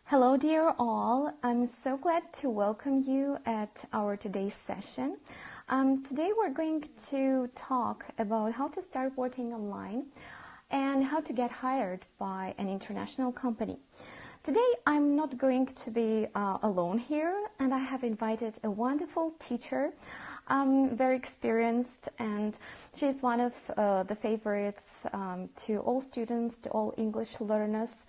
Hello, dear all. I'm so glad to welcome you at our today's session. Today we're going to talk about how to start working online and how to get hired by an international company. Today I'm not going to be alone here, and I have invited a wonderful teacher, very experienced, and she's one of the favorites to all students, to all English learners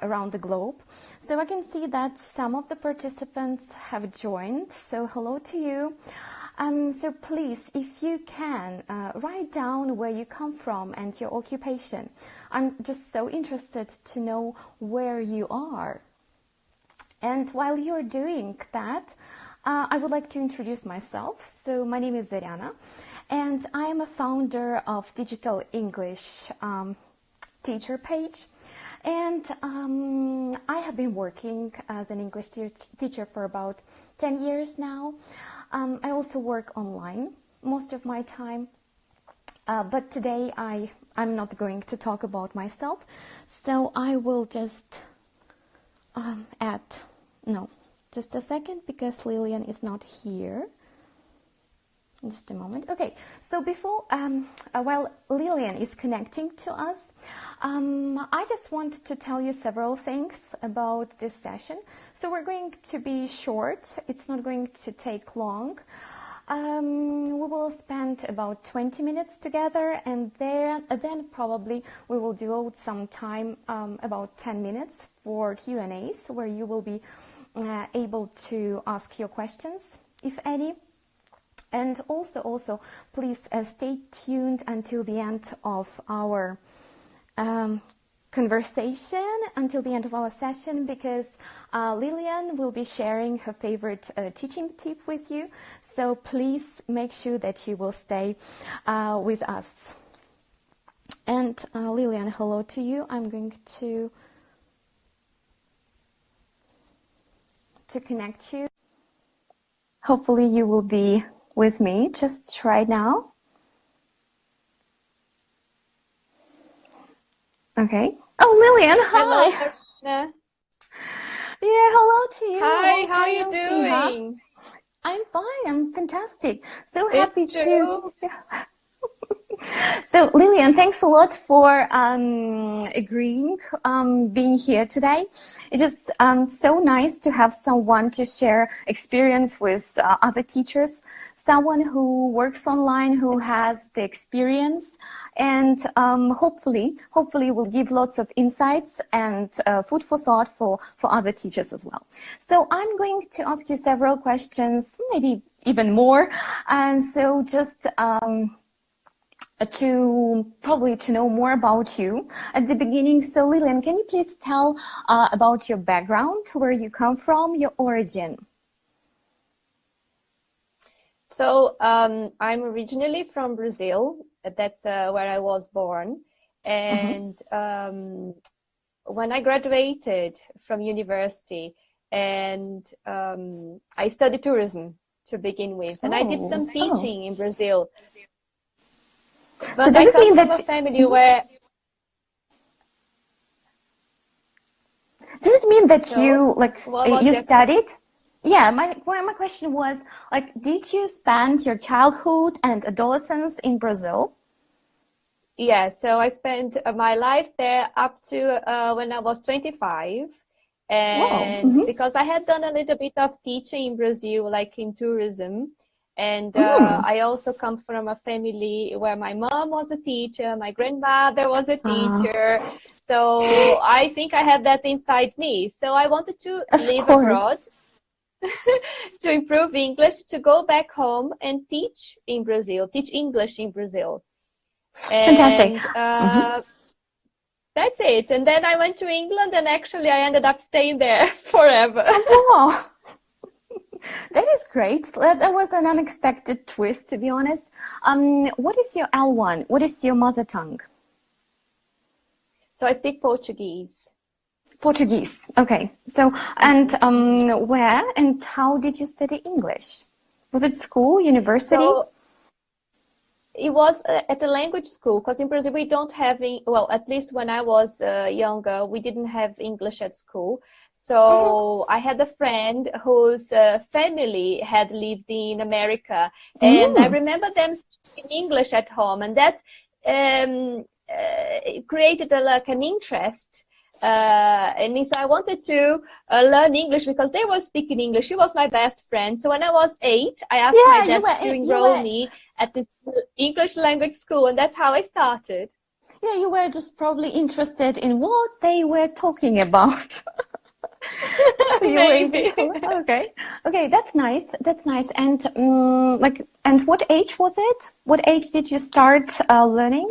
around the globe. So I can see that some of the participants have joined, so hello to you. So please, if you can, write down where you come from and your occupation. I'm just so interested to know where you are. And while you're doing that, I would like to introduce myself. So my name is Zarina, and I am a founder of Digital English teacher page. And I have been working as an English teacher for about 10 years now. I also work online most of my time, but today I'm not going to talk about myself, so I will just just a second, because Lilian is not here. Just a moment. Okay, so before, while Lilian is connecting to us, I just want to tell you several things about this session. So we're going to be short. It's not going to take long. We will spend about 20 minutes together, and then probably we will devote some time, about 10 minutes for Q&As, where you will be able to ask your questions, if any. And also, please stay tuned until the end of our conversation, until the end of our session, because Lilian will be sharing her favorite teaching tip with you. So please make sure that you will stay with us. And Lilian, hello to you. I'm going to connect you. Hopefully you will be with me just right now. Okay. Oh, Lilian, hi. Hello, Darshana. Yeah, hello to you. Hi, how are you doing? I'm fine. I'm fantastic. So It's happy true. So, Lilian, thanks a lot for agreeing being here today. It is so nice to have someone to share experience with other teachers, someone who works online, who has the experience, and hopefully will give lots of insights and food for thought for other teachers as well. So I'm going to ask you several questions, maybe even more, and so just to know more about you at the beginning. So Lilian, can you please tell about your background, where you come from, your origin? So I'm originally from Brazil. That's where I was born. And when I graduated from university, and I studied tourism to begin with, and I did some teaching in Brazil. But so does I it mean come from that a family where... Does it mean that So, you studied? Yeah, my question was, like, did you spend your childhood and adolescence in Brazil? Yeah, so I spent my life there up to when I was 25. And because I had done a little bit of teaching in Brazil, like in tourism. And I also come from a family where my mom was a teacher, my grandmother was a teacher. So I think I have that inside me. So I wanted to live abroad to improve English, to go back home and teach in Brazil, teach English in Brazil. Fantastic. And that's it. And then I went to England, and actually I ended up staying there forever. Wow. That is great. That was an unexpected twist, to be honest. What is your L1? What is your mother tongue? So I speak Portuguese. Portuguese. Okay. So, and where and how did you study English? Was it school, university? So It was at a language school, because in Brazil we don't have, well, at least when I was younger, we didn't have English at school. So I had a friend whose family had lived in America, and I remember them speaking English at home, and that created like an interest. And so I wanted to learn English because they were speaking English. She was my best friend. So when I was 8, I asked my dad to enroll me at this English language school, and that's how I started. Yeah, you were just probably interested in what they were talking about. So you were able to, okay, that's nice. That's nice. And and what age was it? What age did you start learning?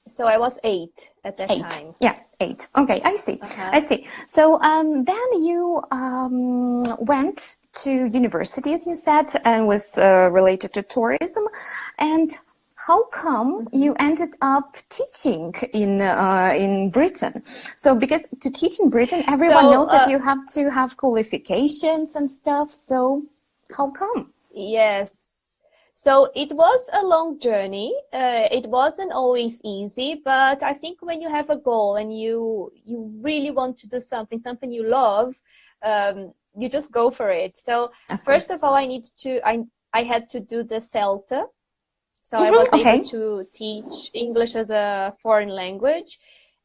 So I was 8 at that time. Yeah, 8. Okay, I see. I see. So then you went to university, as you said, and was related to tourism. And how come you ended up teaching in Britain? So because to teach in Britain, everyone knows that you have to have qualifications and stuff. So how come? Yes. So it was a long journey. It wasn't always easy, but I think when you have a goal and you really want to do something you love, you just go for it. So first of all, I had to do the CELTA. So I was able to teach English as a foreign language.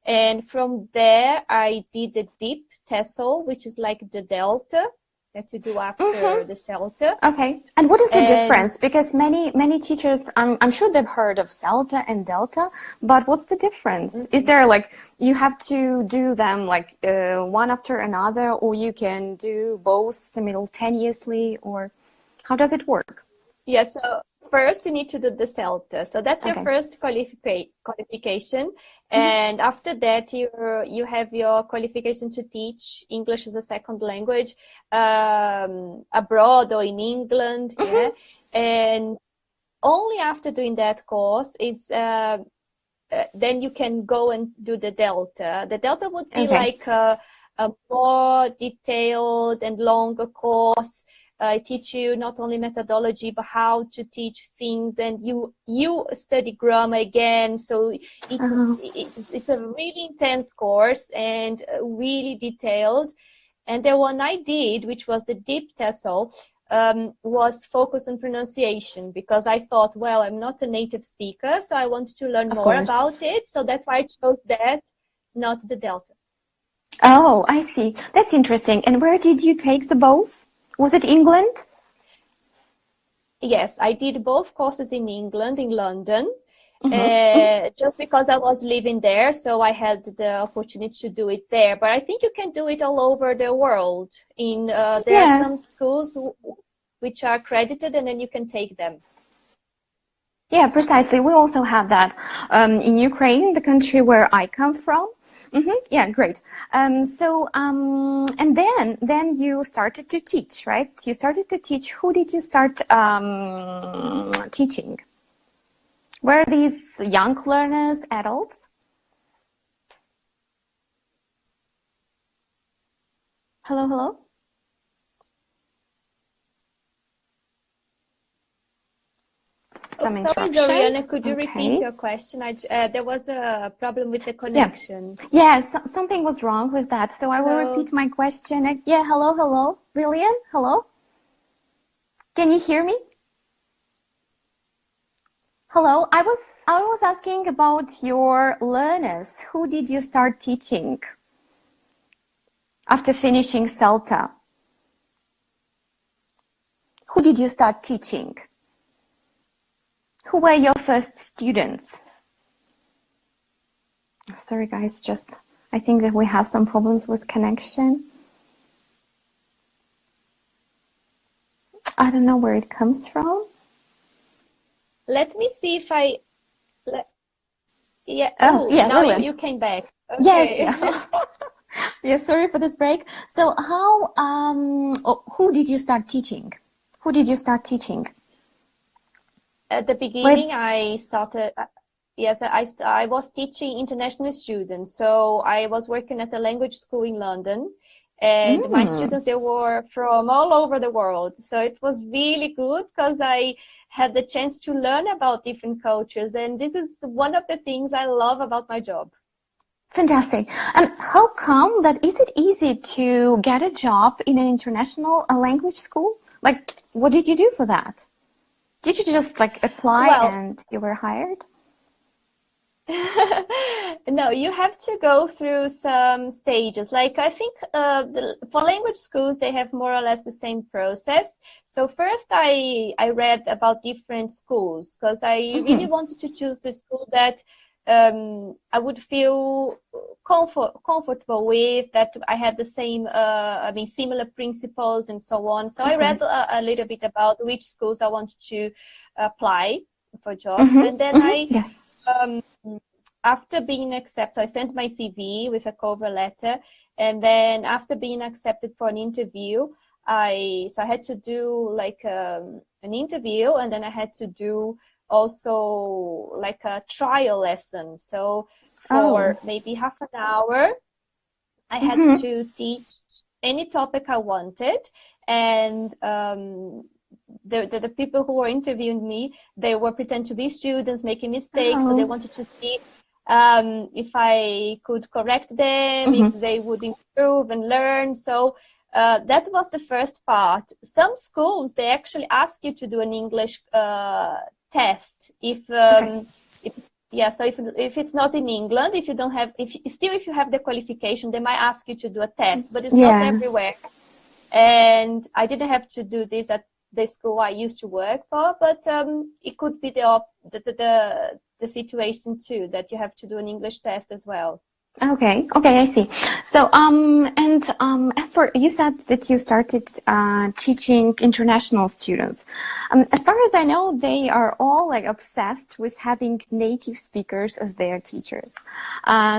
And from there, I did the DIP TESOL, which is like the Delta that you do after the CELTA. Okay. And what is the difference? Because many teachers, I'm sure they've heard of CELTA and Delta, but what's the difference? Is there like, you have to do them like one after another, or you can do both simultaneously, or how does it work? Yeah, so first you need to do the CELTA. So that's your first qualification. And after that, you have your qualification to teach English as a second language abroad or in England. Yeah. And only after doing that course is then you can go and do the Delta. The Delta would be like a more detailed and longer course. I teach you not only methodology, but how to teach things, and you study grammar again. So it's a really intense course and really detailed. And the one I did, which was the DIP TESOL, was focused on pronunciation, because I thought, well, I'm not a native speaker, so I wanted to learn more about it. So that's why I chose that, not the Delta. Oh, I see. That's interesting. And where did you take the both? Was it England? Yes, I did both courses in England, in London, just because I was living there. So I had the opportunity to do it there. But I think you can do it all over the world. There are some schools which are accredited, and then you can take them. Yeah, precisely. We also have that in Ukraine, the country where I come from. Yeah, great. And then you started to teach, right? You started to teach. Who did you start teaching? Were these young learners, adults? Hello, hello? Sorry, Zoriana, could you repeat your question? There was a problem with the connection. Yes, something was wrong with that. So I will repeat my question. Yeah, hello. Lilian, hello? Can you hear me? Hello, I was asking about your learners. Who did you start teaching after finishing CELTA? Who did you start teaching? Who were your first students? Sorry, guys, I think that we have some problems with connection. I don't know where it comes from. Let me see if I... now Lillian. You came back. Okay. Yes. Yeah, sorry for this break. So who did you start teaching? At the beginning, I started, I was teaching international students. So I was working at a language school in London, And my students, they were from all over the world. So it was really good because I had the chance to learn about different cultures. And this is one of the things I love about my job. Fantastic. How come that is it easy to get a job in an international language school? Like, what did you do for that? Did you just like apply and you were hired? No, you have to go through some stages. Like I think for language schools, they have more or less the same process. So first I read about different schools because I really wanted to choose the school that I would feel comfortable with, that I had the same, similar principles and so on. So I read a little bit about which schools I wanted to apply for jobs. And then after being accepted, I sent my CV with a cover letter. And then after being accepted for an interview, I had to do like an interview, and then I had to do also like a trial lesson. So for maybe half an hour, I had to teach any topic I wanted. And the people who were interviewing me, they were pretend to be students making mistakes. So they wanted to see if I could correct them, if they would improve and learn. So that was the first part. Some schools, they actually ask you to do an English test. If it's not in England, if you don't have, if you have the qualification, they might ask you to do a test, but it's not everywhere. And I didn't have to do this at the school I used to work for, but it could be the situation too, that you have to do an English test as well. Okay, I see. So, as for, you said that you started teaching international students. As far as I know, they are all like obsessed with having native speakers as their teachers.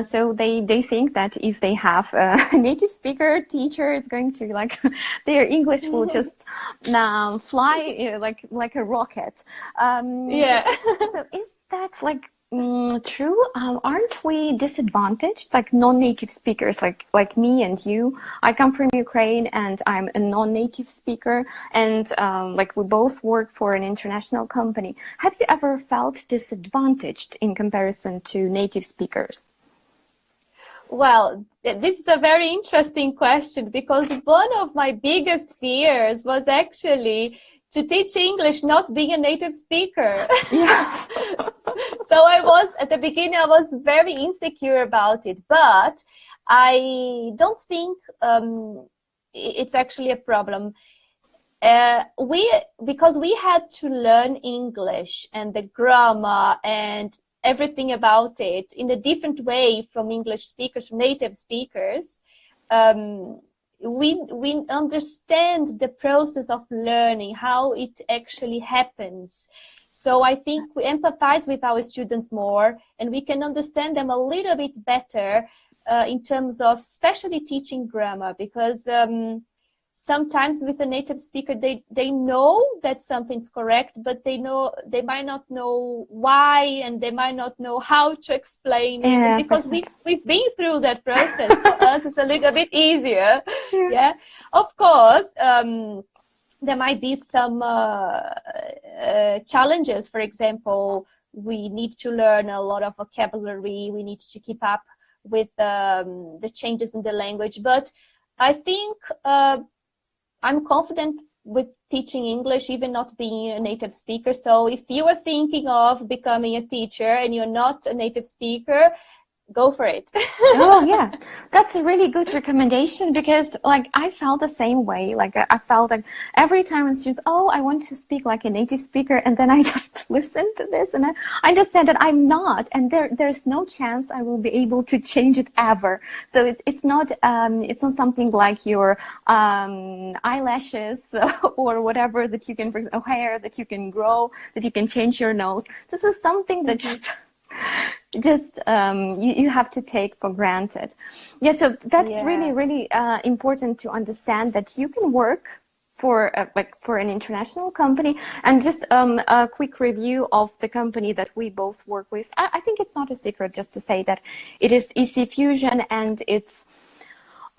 So they think that if they have a native speaker teacher, it's going to like their English will just fly like a rocket. So is that like true? Aren't we disadvantaged, like non-native speakers, like me and you? I come from Ukraine and I'm a non-native speaker, and like we both work for an international company. Have you ever felt disadvantaged in comparison to native speakers? Well, this is a very interesting question, because one of my biggest fears was actually to teach English not being a native speaker. Yeah. So at the beginning, I was very insecure about it, but I don't think it's actually a problem. Because we had to learn English and the grammar and everything about it in a different way from English speakers, from native speakers. We understand the process of learning, how it actually happens. So I think we empathize with our students more, and we can understand them a little bit better in terms of especially teaching grammar, because sometimes with a native speaker, they know that something's correct, but they might not know why, and they might not know how to explain it. And because we've been through that process, for us it's a little bit easier. Yeah. Of course, there might be some challenges. For example, we need to learn a lot of vocabulary. We need to keep up with the changes in the language. But I think I'm confident with teaching English, even not being a native speaker. So if you are thinking of becoming a teacher and you're not a native speaker, go for it. Oh yeah, that's a really good recommendation, because like I felt the same way. Like I felt like every time it's just, oh, I want to speak like a native speaker, and then I just listen to this and I understand that I'm not, and there's no chance I will be able to change it ever. So it's not something like your eyelashes or whatever that you can bring, or hair that you can grow, that you can change your nose. This is something that just you have to take for granted. Yeah, so that's really important to understand that you can work for an international company. And just a quick review of the company that we both work with. I think it's not a secret just to say that it is EC Fusion, and it's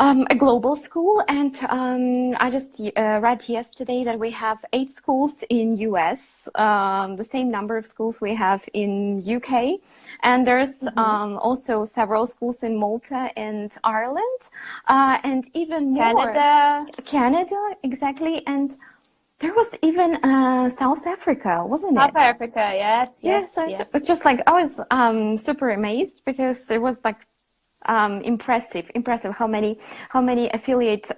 A global school, and I just read yesterday that we have 8 schools in US, the same number of schools we have in UK, and there's also several schools in Malta and Ireland, and even more Canada, exactly, and there was even South Africa, wasn't it? South Africa, yes, Yeah, so it's just like I was super amazed because it was like impressive how many affiliate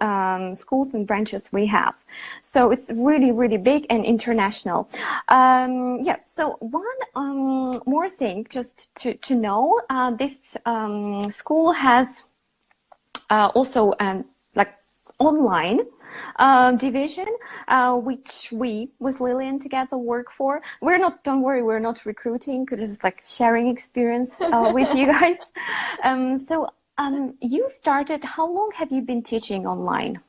schools and branches we have. So it's really big and international. Yeah. So one more thing, just to know, this school has also like online division, which we with Lillian together work for. Don't worry, we're not recruiting, just like sharing experience with you guys. So you started, how long have you been teaching online,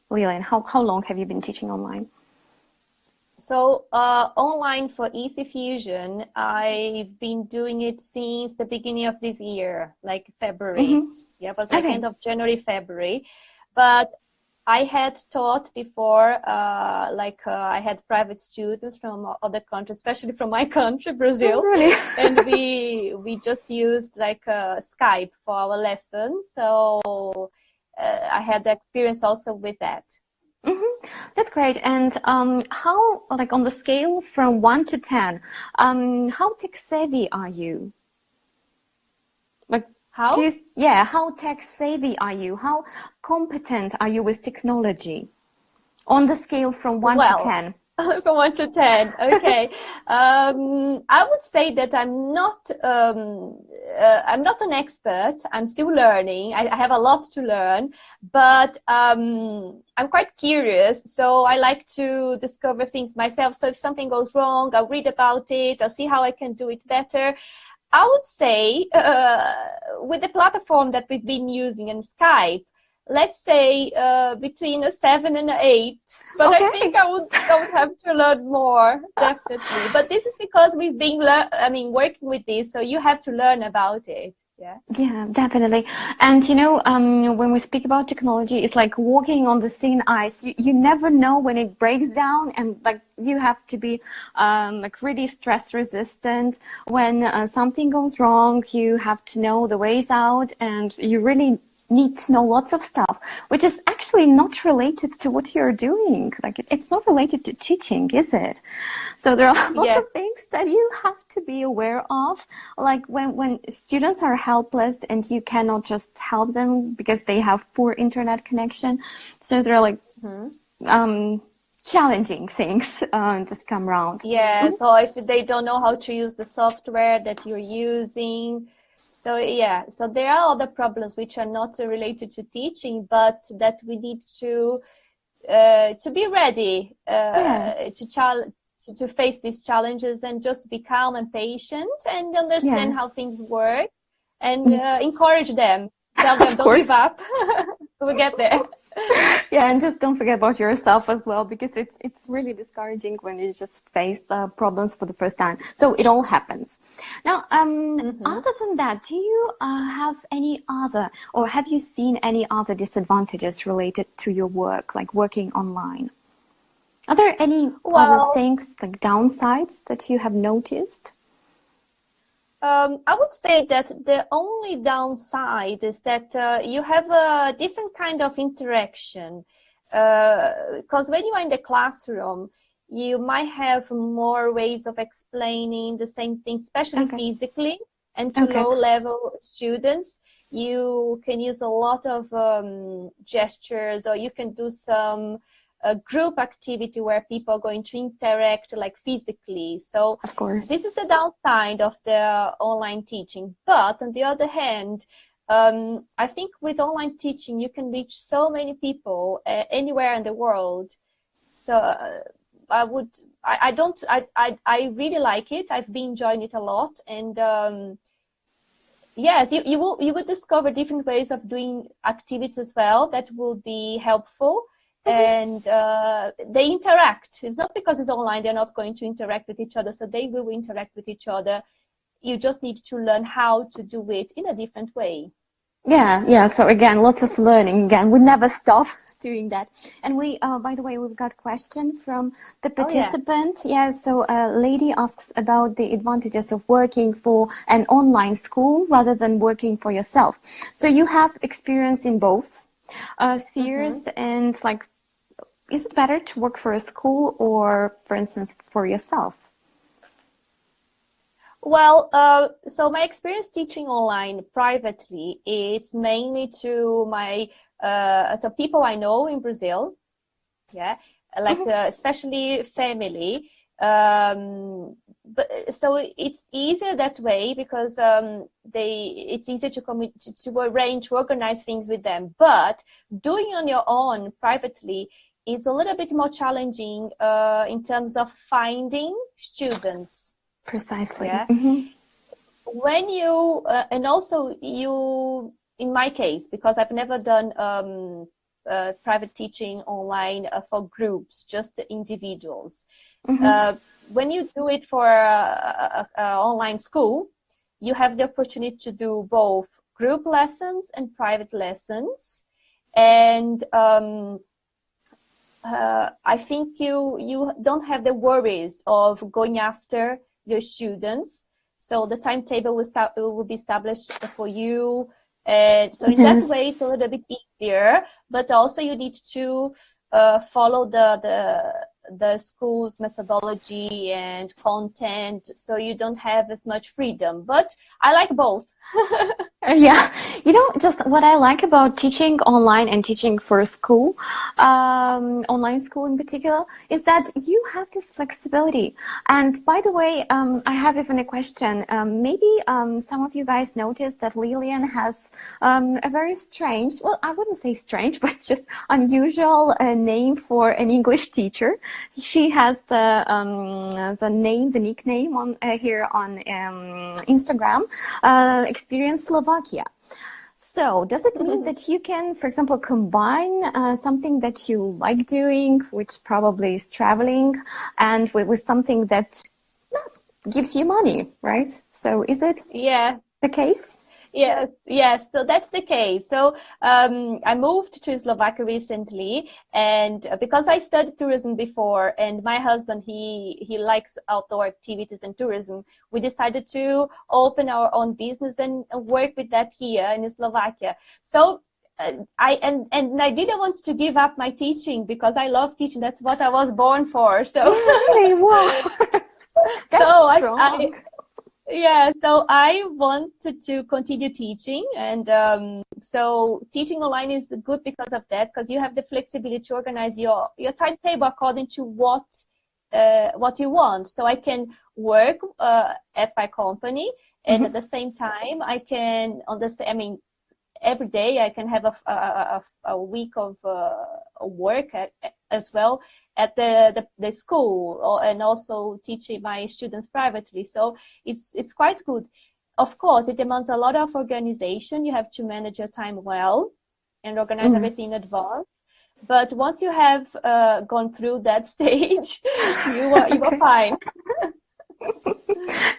Lillian? How long have you been teaching online? So online for Easy Fusion, I've been doing it since the beginning of this year, like February. Yeah, it was like end of January, February. But I had taught before, I had private students from other countries, especially from my country, Brazil. Oh, really? And we just used like Skype for our lessons. So I had the experience also with that. That's great. And how, like on the scale from 1 to 10, how tech savvy are you? Like, how tech savvy are you? How competent are you with technology? On the scale from 1 to 10. From 1 to 10, okay. I would say that I'm not an expert. I'm still learning. I have a lot to learn, but I'm quite curious. So I like to discover things myself. So if something goes wrong, I'll read about it. I'll see how I can do it better. I would say with the platform that we've been using in Skype, let's say between a 7 and an 8. But I think I would have to learn more, definitely. But this is because we've been working with this, so you have to learn about it. Yeah, definitely. And you know, when we speak about technology, it's like walking on the thin ice. You never know when it breaks down, and like you have to be like really stress resistant. When something goes wrong, you have to know the ways out, and you really need to know lots of stuff, which is actually not related to what you're doing. Like it's not related to teaching, is it? So there are lots of things that you have to be aware of. Like when students are helpless and you cannot just help them because they have poor internet connection. So there are like challenging things just come around. Yeah, so if they don't know how to use the software that you're using. So so there are other problems which are not related to teaching, but that we need to be ready to face these challenges and just be calm and patient and understand how things work and encourage them. Tell them don't give up. We'll get there. Yeah, and just don't forget about yourself as well, because it's really discouraging when you just face the problems for the first time. So it all happens. Now, other than that, do you have any other, or have you seen any other disadvantages related to your work, like working online? Are there any other things, like downsides, that you have noticed? I would say that the only downside is that you have a different kind of interaction. Because when you are in the classroom, you might have more ways of explaining the same thing, especially physically. And to low-level students, you can use a lot of gestures, or you can do some group activity where people are going to interact like physically. So of course, this is the downside of the online teaching. But on the other hand, I think with online teaching, you can reach so many people anywhere in the world. So I really like it. I've been enjoying it a lot. And yes, you will discover different ways of doing activities as well that will be helpful. And they interact. It's not because it's online they're not going to interact with each other. So they will interact with each other. You just need to learn how to do it in a different way. Yeah. So again, lots of learning. Again, we never stop doing that. And we, by the way, we've got a question from the participant. Oh, yeah. So a lady asks about the advantages of working for an online school rather than working for yourself. So you have experience in both spheres, and like, is it better to work for a school or, for instance, for yourself? Well, so my experience teaching online privately is mainly to my so people I know in Brazil, yeah, like especially family. But so it's easier that way because it's easier to arrange, to organize things with them. But doing on your own privately is a little bit more challenging in terms of finding students. Precisely. Yeah. When you and also you, in my case, because I've never done private teaching online for groups, just individuals. When you do it for a online school, you have the opportunity to do both group lessons and private lessons, and I think you don't have the worries of going after your students. So the timetable will be established for you. And so in that way, it's a little bit easier, but also you need to follow the school's methodology and content, so you don't have as much freedom. But I like both. Yeah, just what I like about teaching online and teaching for school, online school in particular, is that you have this flexibility. And by the way, I have even a question. Maybe some of you guys noticed that Lilian has a very strange, well, I wouldn't say strange, but just unusual name for an English teacher. She has the nickname on here on Instagram, Experience Slovakia. So does it mean that you can, for example, combine something that you like doing, which probably is traveling, and with something that gives you money, right? So is it the case? Yes. So that's the case. So I moved to Slovakia recently, and because I studied tourism before, and my husband he likes outdoor activities and tourism, we decided to open our own business and work with that here in Slovakia. So I didn't want to give up my teaching because I love teaching. That's what I was born for. So really, wow, that's so strong. so I wanted to continue teaching, and so teaching online is good because of that, because you have the flexibility to organize your timetable according to what you want. So I can work at my company, and at the same time I can every day I can have a week of work as well at the school, and also teaching my students privately. So it's quite good. Of course, it demands a lot of organization. You have to manage your time well and organize everything in advance. But once you have gone through that stage, you are fine.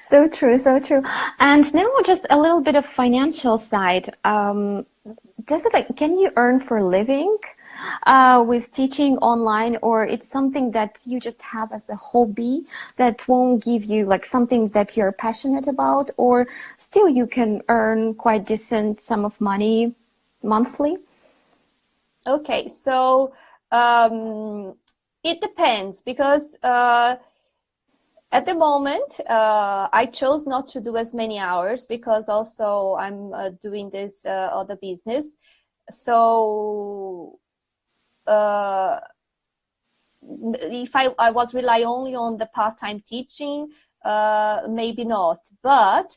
So true, so true. And now just a little bit of financial side. Can you earn for a living with teaching online, or it's something that you just have as a hobby that won't give you like something that you're passionate about, or still you can earn quite decent sum of money monthly? Okay, so it depends, because at the moment, I chose not to do as many hours because also I'm doing this other business. So if I was rely only on the part-time teaching, maybe not. But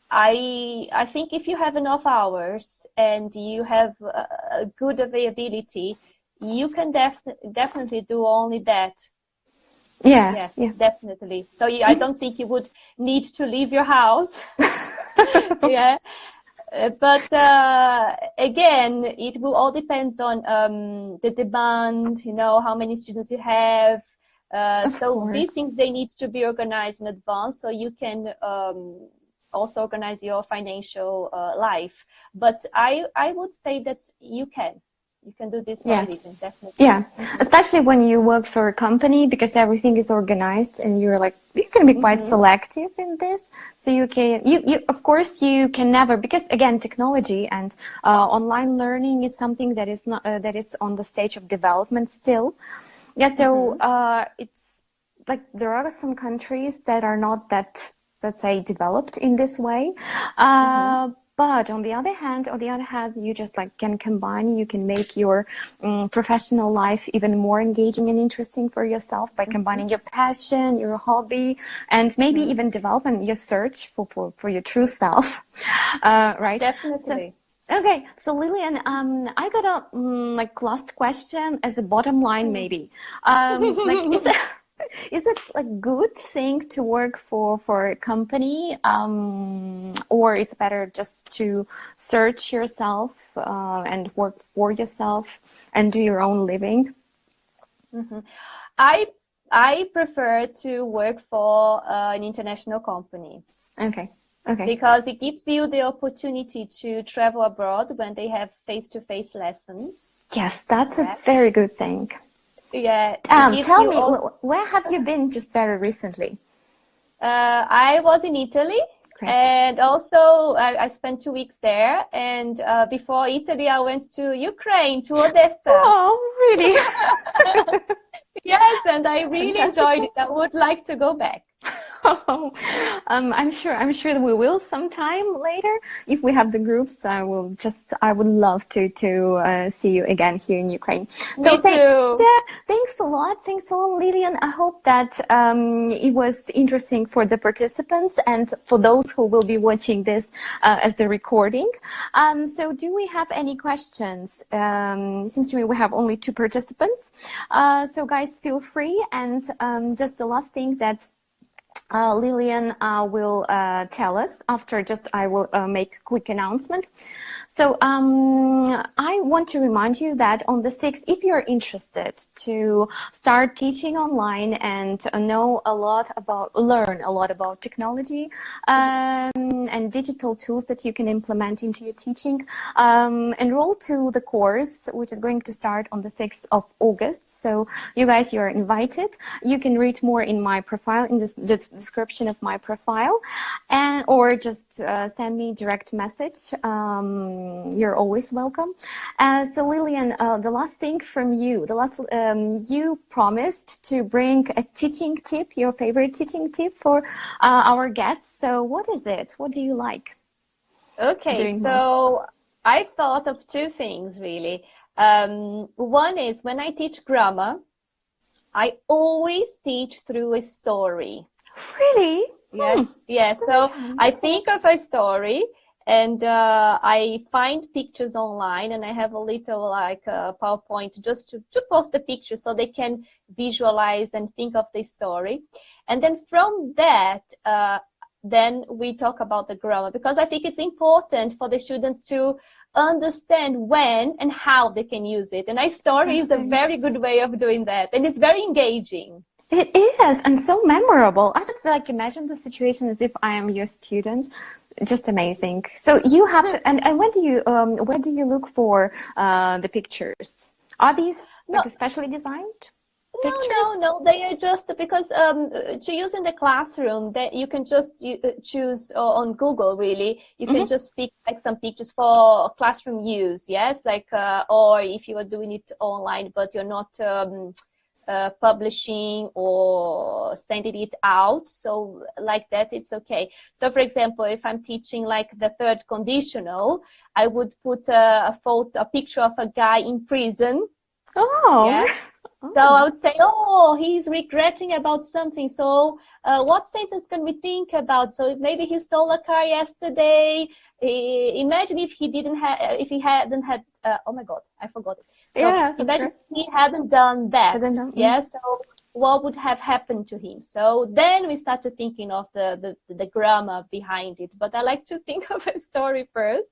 I think if you have enough hours and you have a good availability, you can definitely do only that. Yeah. Definitely. So I don't think you would need to leave your house. Yeah. But again, it will all depends on the demand, how many students you have. So these things, they need to be organized in advance so you can also organize your financial life. But I would say that you can do this for a living, definitely. Yeah, especially when you work for a company, because everything is organized and you're like, you can be quite selective in this. So you can, of course, you can never, because again, technology and online learning is something that is not, that is on the stage of development still. Yeah, so it's like there are some countries that are not that, let's say, developed in this way. But on the other hand, you just like can combine, you can make your professional life even more engaging and interesting for yourself by combining your passion, your hobby, and maybe even developing your search for your true self. Right? Definitely. Okay, so Lillian, I got a like last question as a bottom line, maybe. Like, is it a good thing to work for a company, or it's better just to search yourself and work for yourself and do your own living? I prefer to work for an international company. Okay. Because it gives you the opportunity to travel abroad when they have face-to-face lessons. Yes, that's a very good thing. Yeah. Tell me, where have you been just very recently? I was in Italy. Great. And also I spent 2 weeks there. And before Italy, I went to Ukraine, to Odessa. Oh, really? Yes, and I really enjoyed it. I would like to go back. Oh, I'm sure that we will sometime later. If we have the groups, I would love to see you again here in Ukraine. Me too. Thanks a lot, Lilian. I hope that it was interesting for the participants and for those who will be watching this as the recording. So do we have any questions? Seems to me we have only 2 participants. So guys, feel free. And just the last thing that Lilian will tell us after. I will make a quick announcement. So I want to remind you that on the 6th, if you're interested to start teaching online and learn a lot about technology and digital tools that you can implement into your teaching, enroll to the course, which is going to start on the 6th of August. So you guys, you're invited. You can read more in my profile, in this description of my profile, or just send me direct message. You're always welcome. So Lilian, the last thing from you, you promised to bring a teaching tip, your favorite teaching tip for our guests. So what is it? What do you like? Okay, so I thought of 2 things really. One is when I teach grammar, I always teach through a story. Really? Yeah. Yeah. So I think of a story and I find pictures online, and I have a little like PowerPoint just to post the picture so they can visualize and think of the story. And then from that, then we talk about the grammar, because I think it's important for the students to understand when and how they can use it. And a story is a very good way of doing that. And it's very engaging. It is, and so memorable. I just like imagine the situation as if I am your student. Just amazing. So you have to, and where do you look for the pictures? Are these like especially designed? No, they are just because to use in the classroom, that you can just choose on Google, really. You can just pick like some pictures for classroom use, yes, like or if you are doing it online but you're not publishing or sending it out, so like that it's okay. So for example, if I'm teaching like the 3rd conditional, I would put a picture of a guy in prison. Yeah. So I would say, oh, he's regretting about something. So what sentence can we think about? So maybe he stole a car yesterday. Imagine if he hadn't had, oh my God, I forgot it. So imagine if he hadn't done that. So what would have happened to him? So then we started thinking of the grammar behind it. But I like to think of a story first.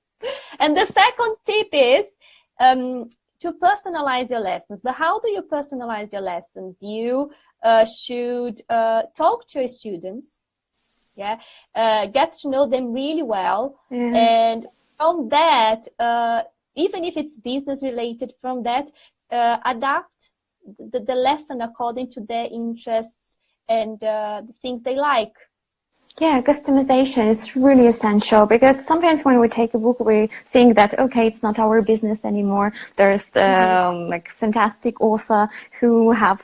And the second tip is, to personalize your lessons. But how do you personalize your lessons? You should talk to your students Yeah, get to know them really well, Yeah. and from that, even if it's business related, from that, adapt the lesson according to their interests and the things they like. Yeah, customization is really essential because sometimes when we take a book, we think that, okay, it's not our business anymore. There's like fantastic author who have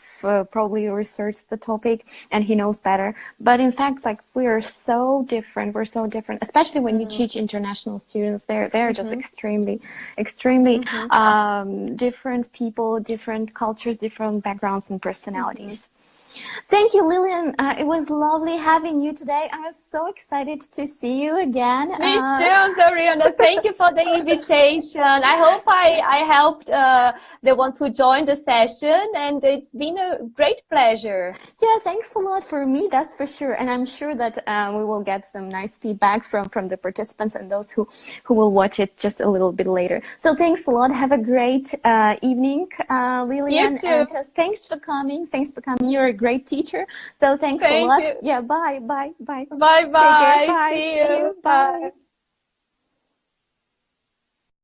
probably researched the topic and he knows better. But in fact, like we are so different. We're so different, especially when you teach international students. They're just extremely different people, different cultures, different backgrounds and personalities. Thank you, Lillian. It was lovely having you today. I was so excited to see you again. Me too, Doriana. Thank you for the invitation. I hope I helped the ones who joined the session, and it's been a great pleasure. Yeah, thanks a lot for me, that's for sure. And I'm sure that we will get some nice feedback from the participants and those who will watch it just a little bit later. So thanks a lot. Have a great evening, Lillian. You too. And thanks for coming. Thanks for coming. You're a great teacher. So thanks a lot. You. Yeah, bye. Bye. Take care. Bye. See you. Bye.